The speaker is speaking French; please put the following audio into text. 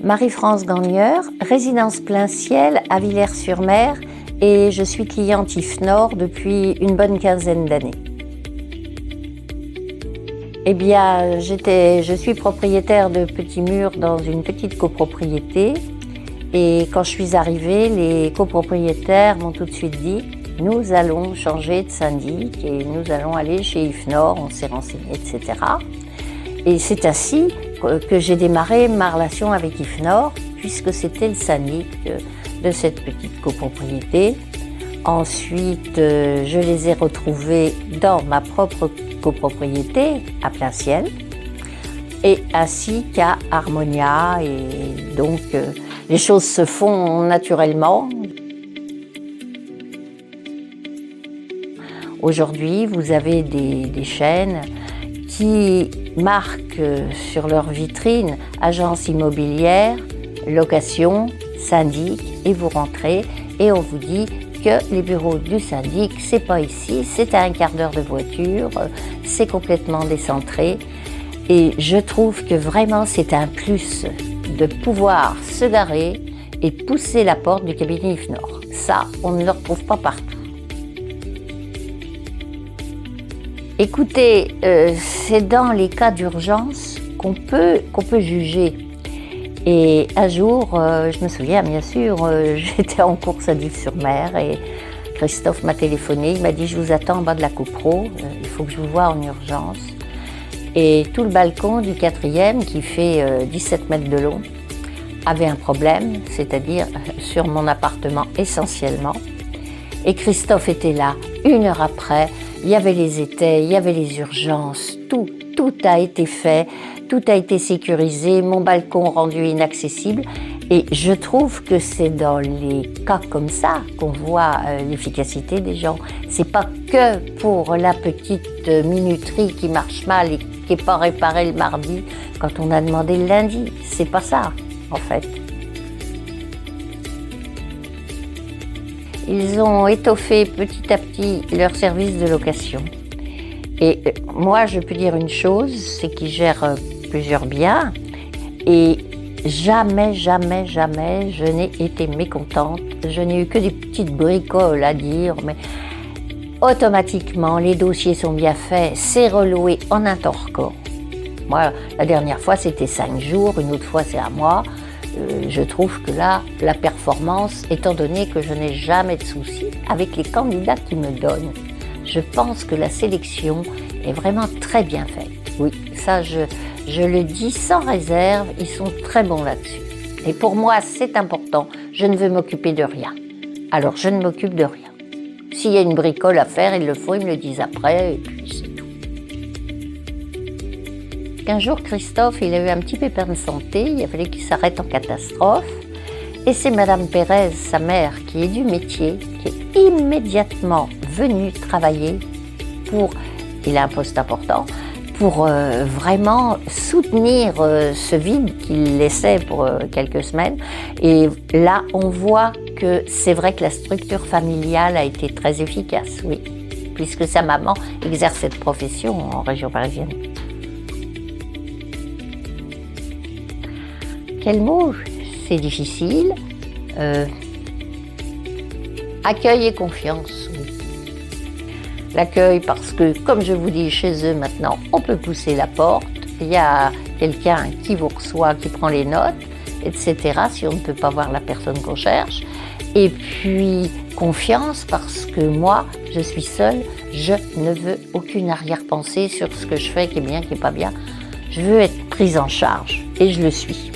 Marie-France Gagneur, résidence plein ciel à Villers-sur-Mer et je suis cliente IFNOR depuis une bonne quinzaine d'années. Eh bien, je suis propriétaire de petits murs dans une petite copropriété et quand je suis arrivée, les copropriétaires m'ont tout de suite dit « Nous allons changer de syndic et nous allons aller chez IFNOR, on s'est renseigné, etc. » Et c'est ainsi que j'ai démarré ma relation avec IFNOR, puisque c'était le syndic de cette petite copropriété. Ensuite, je les ai retrouvés dans ma propre copropriété à plein ciel, et ainsi qu'à Harmonia, et donc les choses se font naturellement. Aujourd'hui, vous avez des chaînes qui marquent sur leur vitrine agence immobilière, location, syndic, et vous rentrez et on vous dit que les bureaux du syndic, c'est pas ici, c'est à un quart d'heure de voiture, c'est complètement décentré. Et je trouve que vraiment c'est un plus de pouvoir se garer et pousser la porte du cabinet IFNOR. Ça, on ne le retrouve pas partout. Écoutez, c'est dans les cas d'urgence qu'on peut juger. Et un jour, je me souviens bien sûr, j'étais en course à Vif-sur-Mer et Christophe m'a téléphoné, il m'a dit « Je vous attends en bas de la copro, il faut que je vous voie en urgence ». Et tout le balcon du 4e, qui fait 17 mètres de long, avait un problème, c'est-à-dire sur mon appartement essentiellement. Et Christophe était là, 1 heure après. Il y avait les étais, il y avait les urgences, tout a été fait, tout a été sécurisé, mon balcon rendu inaccessible. Et je trouve que c'est dans les cas comme ça qu'on voit l'efficacité des gens. C'est pas que pour la petite minuterie qui marche mal et qui n'est pas réparée le mardi quand on a demandé le lundi. C'est pas ça, en fait. Ils ont étoffé petit à petit leur service de location. Et moi, je peux dire une chose, c'est qu'ils gèrent plusieurs biens. Et jamais, jamais, jamais, je n'ai été mécontente. Je n'ai eu que des petites bricoles à dire, mais automatiquement, les dossiers sont bien faits, c'est reloué en un temps record. Moi, la dernière fois, c'était 5 jours, une autre fois, c'est un mois. Je trouve que là, la performance, étant donné que je n'ai jamais de soucis avec les candidats qui me donnent, je pense que la sélection est vraiment très bien faite. Oui, ça, je le dis sans réserve, ils sont très bons là-dessus. Et pour moi, c'est important, je ne veux m'occuper de rien. Alors, je ne m'occupe de rien. S'il y a une bricole à faire, ils le font, ils me le disent après, et puis c'est tout. Un jour, Christophe, il a eu un petit pépin de santé, il a fallu qu'il s'arrête en catastrophe. Et c'est Madame Pérez, sa mère, qui est du métier, qui est immédiatement venue travailler pour, il a un poste important, pour vraiment soutenir ce vide qu'il laissait pour quelques semaines. Et là, on voit que c'est vrai que la structure familiale a été très efficace, oui, puisque sa maman exerce cette profession en région parisienne. Quel mot? C'est difficile. Accueil et confiance, oui. L'accueil parce que, comme je vous dis, chez eux maintenant, on peut pousser la porte. Il y a quelqu'un qui vous reçoit, qui prend les notes, etc. si on ne peut pas voir la personne qu'on cherche. Et puis, confiance parce que moi, je suis seule. Je ne veux aucune arrière-pensée sur ce que je fais, qui est bien, qui n'est pas bien. Je veux être prise en charge et je le suis.